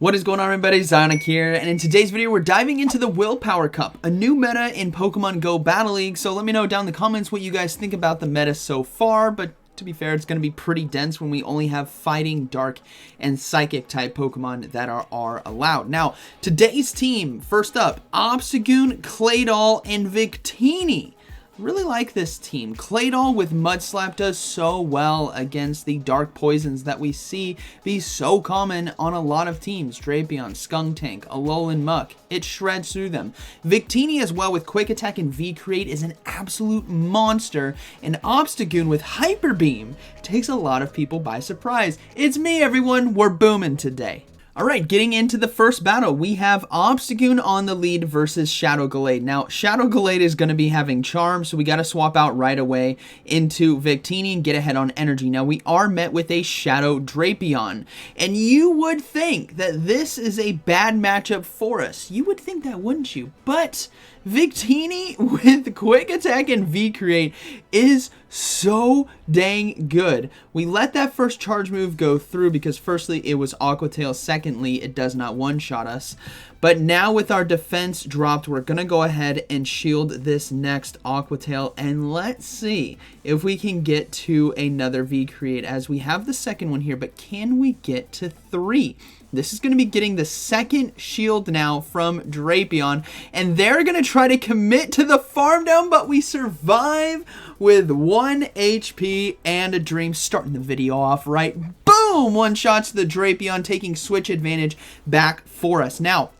What is going on, everybody? ZyoniK here, and in today's video we're diving into the Willpower Cup, a new meta in Pokemon Go Battle League. So let me know down in the comments what you guys think about the meta so far, but to be fair, it's going to be pretty dense when we only have fighting, dark, and psychic type Pokemon that are allowed. Now, today's team, first up, Obstagoon, Claydol, and Victini. Really like this team. Claydol with Mudslap does so well against the dark poisons that we see be so common on a lot of teams. Drapion, Skuntank, Alolan Muck, it shreds through them. Victini as well with Quick Attack and V-Create is an absolute monster, and Obstagoon with Hyper Beam takes a lot of people by surprise. It's me, everyone. We're booming today. Alright, getting into the first battle, we have Obstagoon on the lead versus Shadow Gallade. Now, Shadow Gallade is going to be having Charm, so we got to swap out right away into Victini and get ahead on energy. Now, we are met with a Shadow Drapion, and you would think that this is a bad matchup for us. You would think that, wouldn't you? But Victini with Quick Attack and V-Create is so dang good. We let that first charge move go through because firstly it was Aqua Tail, secondly it does not one-shot us. But now with our defense dropped, we're going to go ahead and shield this next Aqua Tail, and let's see if we can get to another V-Create as we have the second one here, but can we get to 3? This is going to be getting the second shield now from Drapion, and they're going to try to commit to the farm down, but we survive with 1 HP and a dream. Starting the video off right. Boom! One shot to the Drapion, taking switch advantage back for us. Now,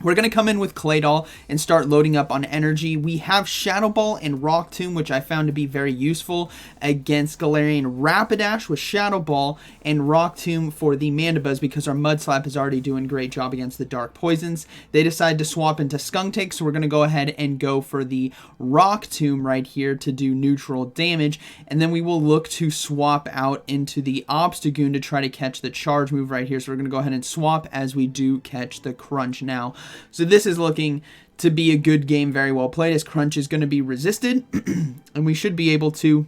we're going to come in with Claydol and start loading up on energy. We have Shadow Ball and Rock Tomb, which I found to be very useful against Galarian Rapidash with Shadow Ball and Rock Tomb for the Mandibuzz because our Mudslap is already doing a great job against the dark poisons. They decide to swap into Skuntank, so we're going to go ahead and go for the Rock Tomb right here to do neutral damage, and then we will look to swap out into the Obstagoon to try to catch the charge move right here. So we're going to go ahead and swap as we do catch the Crunch now. So this is looking to be a good game, very well played, as Crunch is going to be resisted, and we should be able to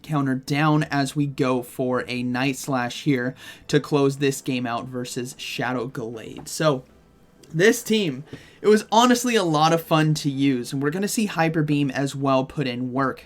counter down as we go for a Night Slash here to close this game out versus Shadow Gallade. So this team, it was honestly a lot of fun to use, and we're going to see Hyper Beam as well put in work.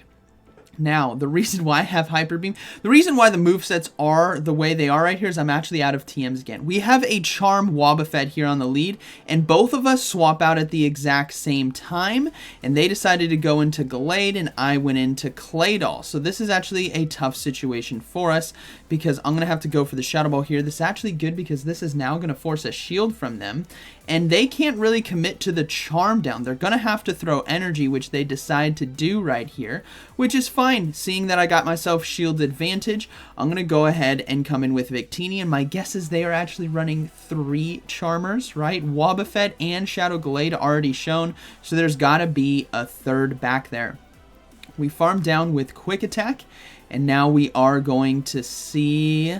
Now, the reason why I have Hyper Beam, the reason why the movesets are the way they are right here is I'm actually out of TMs again. We have a Charm Wobbuffet here on the lead, and both of us swap out at the exact same time, and they decided to go into Gallade, and I went into Claydol. So this is actually a tough situation for us, because I'm going to have to go for the Shadow Ball here. This is actually good, because this is now going to force a shield from them, and they can't really commit to the Charm down. They're going to have to throw energy, which they decide to do right here, which is fine. Seeing that I got myself shield advantage, I'm going to go ahead and come in with Victini, and my guess is they are actually running 3 Charmers, right? Wobbuffet and Shadow Gallade already shown, so there's got to be a third back there. We farm down with Quick Attack, and now we are going to see...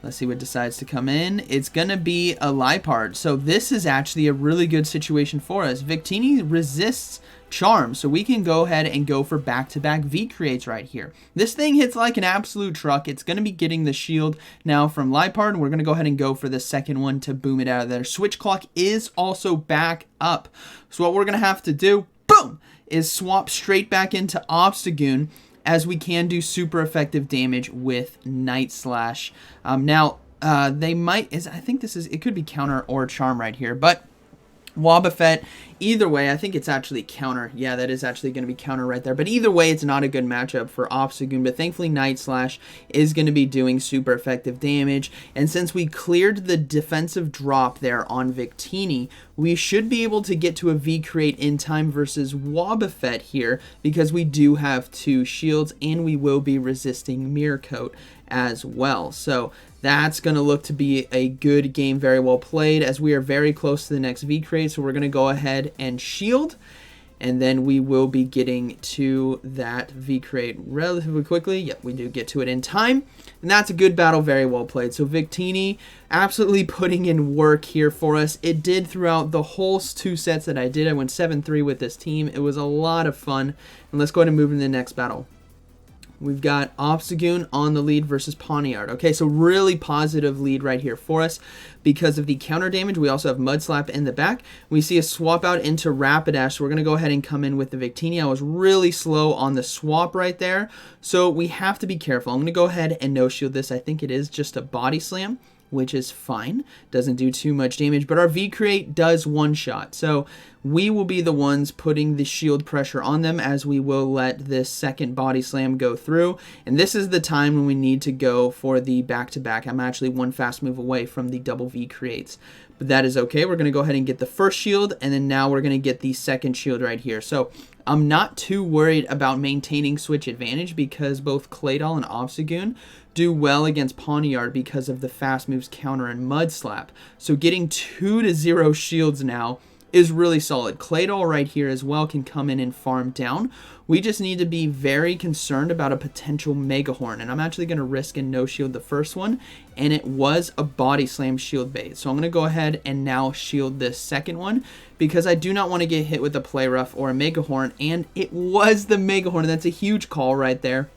Let's see what decides to come in. It's going to be a Liepard. So this is actually a really good situation for us. Victini resists Charm, so we can go ahead and go for back-to-back V-Creates right here. This thing hits like an absolute truck. It's going to be getting the shield now from Liepard, and we're going to go ahead and go for the second one to boom it out of there. Switch Clock is also back up. So what we're going to have to do, boom, is swap straight back into Obstagoon, as we can do super effective damage with Night Slash. They might, I think this is, it could be counter or charm right here, but Wobbuffet, either way, I think it's actually counter. Yeah, that is actually going to be counter right there. But either way, it's not a good matchup for Obstagoon. But thankfully, Night Slash is going to be doing super effective damage. And since we cleared the defensive drop there on Victini, we should be able to get to a V-Create in time versus Wobbuffet here, because we do have 2 shields, and we will be resisting Mirror Coat as well. So that's going to look to be a good game, very well played, as we are very close to the next V-Crate. So we're going to go ahead and shield, and then we will be getting to that V-Crate relatively quickly. Yep, we do get to it in time, and that's a good battle, very well played. So Victini absolutely putting in work here for us. It did throughout the whole 2 sets that I did. I went 7-3 with this team. It was a lot of fun, and let's go ahead and move into the next battle. we've got Obstagoon on the lead versus Pawniard. Okay, so really positive lead right here for us because of the counter damage. We also have Mudslap in the back. We see a swap out into Rapidash, so we're going to go ahead and come in with the Victini. I was really slow on the swap right there, so we have to be careful. I'm going to go ahead and no-shield this. I think it is just a Body Slam, which is fine. Doesn't do too much damage, but our V-Create does one-shot. So we will be the ones putting the shield pressure on them, as we will let this second Body Slam go through. And this is the time when we need to go for the back-to-back. I'm actually one fast move away from the double V-Creates. But that is okay. We're going to go ahead and get the first shield, and then now we're going to get the second shield right here. So I'm not too worried about maintaining switch advantage because both Claydol and Obstagoon do well against Pawniard because of the fast moves counter and Mudslap. So getting 2-0 shields now is really solid. Claydol right here as well can come in and farm down. We just need to be very concerned about a potential Mega Horn, and I'm actually going to risk and no shield the first one, and it was a Body Slam shield bait. So I'm going to go ahead and now shield this second one because I do not want to get hit with a Play Rough or a Mega Horn, and it was the Mega Horn. That's a huge call right there.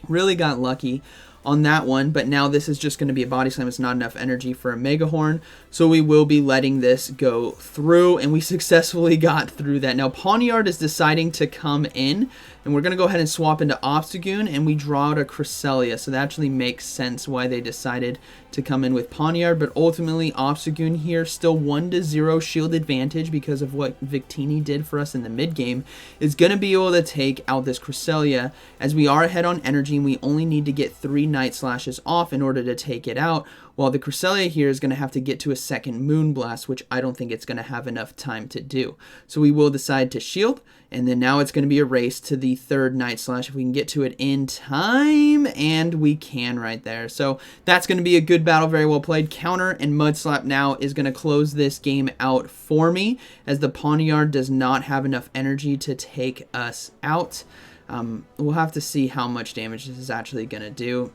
Really got lucky on that one, but now this is just going to be a Body Slam. It's not enough energy for a Mega Horn, so we will be letting this go through, and we successfully got through that. Now Pawniard is deciding to come in, and we're going to go ahead and swap into Obstagoon, and we draw out a Cresselia, so that actually makes sense why they decided to come in with Pawniard, but ultimately Obstagoon here still 1-0 shield advantage because of what Victini did for us in the mid game, is going to be able to take out this Cresselia, as we are ahead on energy, and we only need to get 3 Night Slashes off in order to take it out, while the Cresselia here is going to have to get to a second Moonblast, which I don't think it's going to have enough time to do. So we will decide to shield, and then now it's going to be a race to the third Night Slash if we can get to it in time, and we can right there. So that's going to be a good battle, very well played. Counter and Mudslap now is going to close this game out for me, as the Pawniard does not have enough energy to take us out. We'll have to see how much damage this is actually going to do.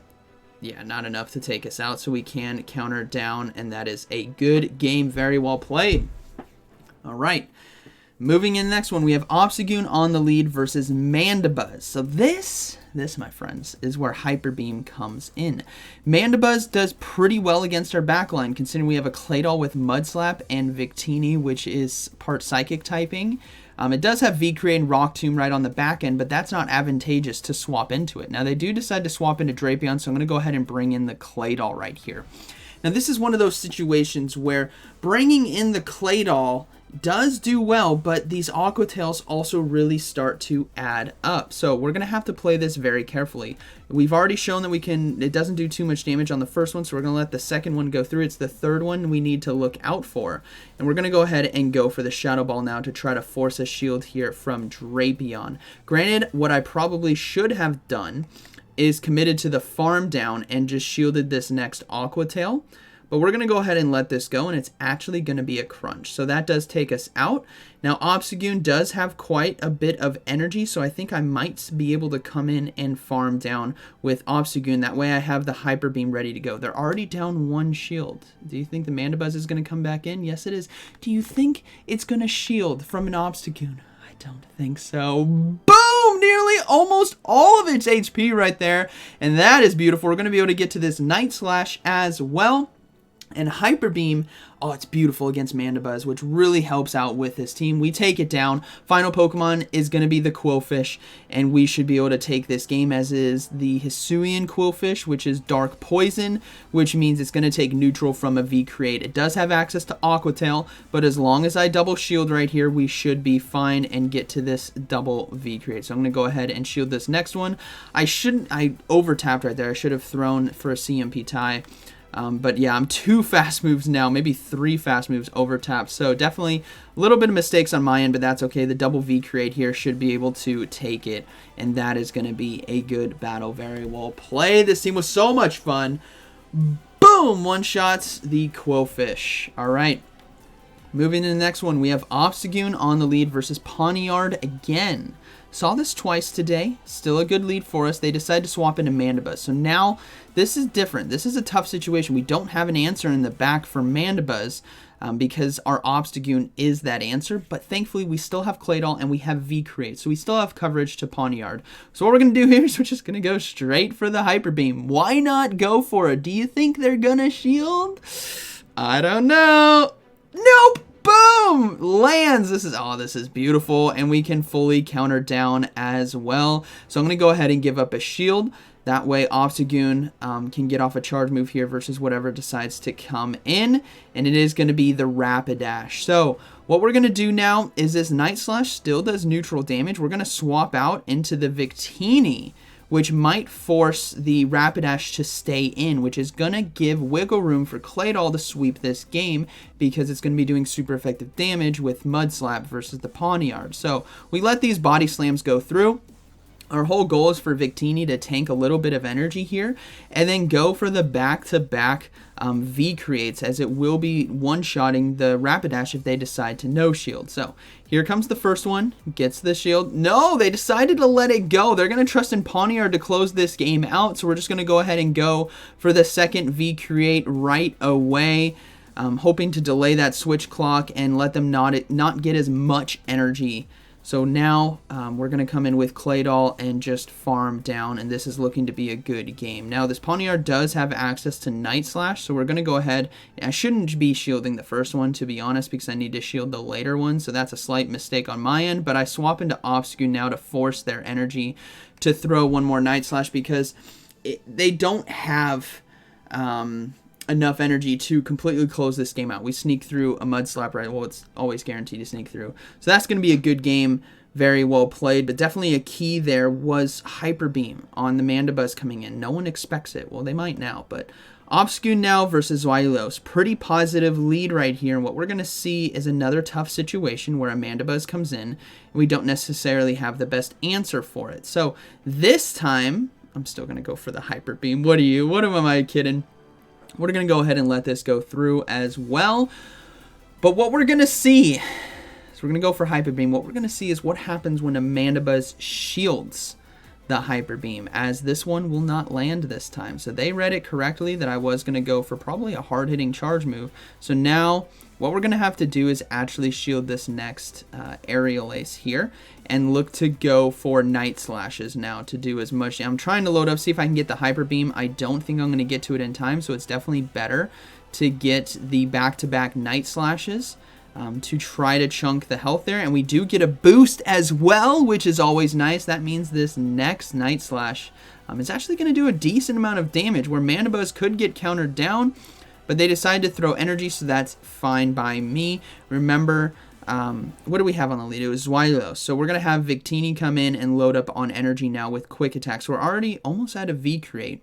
Yeah, not enough to take us out, so we can counter down, and that is a good game. Very well played. All right. Moving in the next one, we have Obstagoon on the lead versus Mandibuzz. So this, my friends, is where Hyper Beam comes in. Mandibuzz does pretty well against our backline, considering we have a Claydol with Mudslap and Victini, which is part Psychic typing. It does have V-Create and Rock Tomb right on the back end, but that's not advantageous to swap into it. Now, they do decide to swap into Drapion, so I'm going to go ahead and bring in the Claydol right here. Now, this is one of those situations where bringing in the Claydol does do well, but these Aqua Tails also really start to add up. So we're going to have to play this very carefully. We've already shown that it doesn't do too much damage on the first one, so we're going to let the second one go through. It's the third one we need to look out for. And we're going to go ahead and go for the Shadow Ball now to try to force a shield here from Drapion. Granted, what I probably should have done is committed to the farm down and just shielded this next Aqua Tail. But we're going to go ahead and let this go, and it's actually going to be a crunch. So that does take us out. Now, Obstagoon does have quite a bit of energy, so I think I might be able to come in and farm down with Obstagoon. That way I have the Hyper Beam ready to go. They're already down 1 shield. Do you think the Mandibuzz is going to come back in? Yes, it is. Do you think it's going to shield from an Obstagoon? I don't think so. Boom! Nearly almost all of its HP right there, and that is beautiful. We're going to be able to get to this Night Slash as well. And Hyper Beam, oh, it's beautiful against Mandibuzz, which really helps out with this team. We take it down. Final Pokemon is going to be the Quillfish, and we should be able to take this game, as is the Hisuian Quillfish, which is Dark Poison, which means it's going to take neutral from a V-Create. It does have access to Aqua Tail, but as long as I double shield right here, we should be fine and get to this double V-Create. So I'm going to go ahead and shield this next one. I over-tapped right there. I should have thrown for a CMP tie. But yeah, I'm 2 fast moves now, maybe 3 fast moves over tap. So definitely a little bit of mistakes on my end, but that's okay. The double V-Create here should be able to take it, and that is going to be a good battle. Very well played. This team was so much fun. Boom! One-shots the Quillfish. All right. Moving to the next one, we have Obstagoon on the lead versus Pawniard again. Saw this twice today. Still a good lead for us. They decided to swap into Mandibuzz. So now this is different. This is a tough situation. We don't have an answer in the back for Mandibuzz because our Obstagoon is that answer. But thankfully, we still have Claydol and we have V-Create. So we still have coverage to Pawniard. So what we're going to do here is we're just going to go straight for the Hyper Beam. Why not go for it? Do you think they're going to shield? I don't know. Nope. Boom! Lands. This is beautiful, and we can fully counter down as well. So I'm going to go ahead and give up a shield. That way Obstagoon can get off a charge move here versus whatever decides to come in. And it is going to be the Rapidash. So what we're going to do now is this Night Slash still does neutral damage. We're going to swap out into the Victini, which might force the Rapidash to stay in, which is going to give wiggle room for Claydol to sweep this game because it's going to be doing super effective damage with Mud Slap versus the Pawniard. So we let these Body Slams go through. Our whole goal is for Victini to tank a little bit of energy here and then go for the back-to-back V-Creates, as it will be one-shotting the Rapidash if they decide to no-shield. So here comes the first one. Gets the shield. No, they decided to let it go. They're going to trust in Pawniard to close this game out, so we're just going to go ahead and go for the second V-Create right away, hoping to delay that switch clock and let them not get as much energy. So now we're going to come in with Claydol and just farm down, and this is looking to be a good game. Now this Pawniard does have access to Night Slash, so we're going to go ahead. I shouldn't be shielding the first one, to be honest, because I need to shield the later one, so that's a slight mistake on my end, but I swap into Obstagoon now to force their energy to throw one more Night Slash because they don't have enough energy to completely close this game out. We sneak through a Mud Slap, right? Well, it's always guaranteed to sneak through. So that's going to be a good game. Very well played, but definitely a key there was Hyper Beam on the Mandibuzz coming in. No one expects it. Well, they might now, but Obstagoon now versus Zweilous. Pretty positive lead right here, and what we're going to see is another tough situation where a Mandibuzz comes in, and we don't necessarily have the best answer for it. So this time, I'm still going to go for the Hyper Beam. What am I kidding? We're going to go ahead and let this go through as well. But what we're going to see, so we're going to go for Hyper Beam. What we're going to see is what happens when a Mandibuzz shields the Hyper Beam, as this one will not land this time. So they read it correctly that I was going to go for probably a hard-hitting charge move. So now what we're going to have to do is actually shield this next Aerial Ace here and look to go for Night Slashes now to do as much. I'm trying to load up, see if I can get the Hyper Beam. I don't think I'm going to get to it in time, so it's definitely better to get the back-to-back Night Slashes to try to chunk the health there. And we do get a boost as well, which is always nice. That means this next Night Slash is actually going to do a decent amount of damage, where Mandibuzz could get countered down, but they decided to throw energy, so that's fine by me. Remember, what do we have on the lead? It was Zweilous. So we're going to have Victini come in and load up on energy now with quick attacks. We're already almost out of V-Create.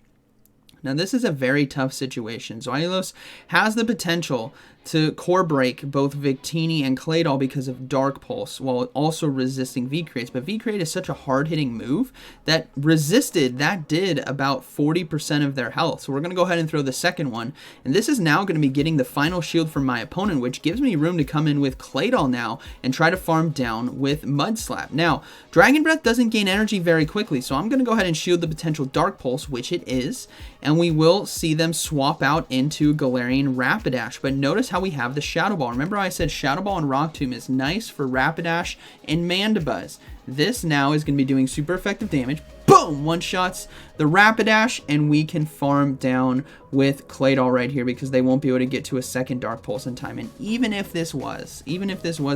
Now this is a very tough situation. Zweilous has the potential to core break both Victini and Claydol because of Dark Pulse, while also resisting V-Creates. But V-Create is such a hard-hitting move that did about 40% of their health. So we're going to go ahead and throw the second one. And this is now going to be getting the final shield from my opponent, which gives me room to come in with Claydol now and try to farm down with Mud Slap. Now, Dragon Breath doesn't gain energy very quickly, so I'm going to go ahead and shield the potential Dark Pulse, which it is, and we will see them swap out into Galarian Rapidash. But notice how we have the Shadow Ball. Remember I said Shadow Ball and Rock Tomb is nice for Rapidash and Mandibuzz. This now is going to be doing super effective damage. Boom! One-shots the Rapidash, and we can farm down with Claydol right here because they won't be able to get to a second Dark Pulse in time. And even if this was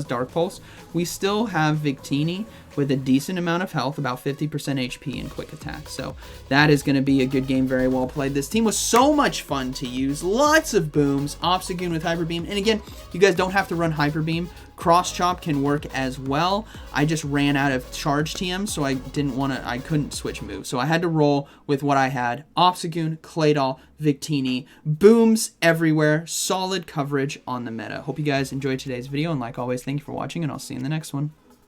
Dark Pulse, we still have Victini with a decent amount of health, about 50% HP and quick attack. So that is going to be a good game, very well played. This team was so much fun to use. Lots of booms. Obstagoon with Hyper Beam. And again, you guys don't have to run Hyper Beam. Cross Chop can work as well. I just ran out of charge TM, so I couldn't switch moves. So I had to roll with what I had. Obstagoon, Claydol, Victini, booms everywhere. Solid coverage on the meta. Hope you guys enjoyed today's video, and like always, thank you for watching, and I'll see you in the next one.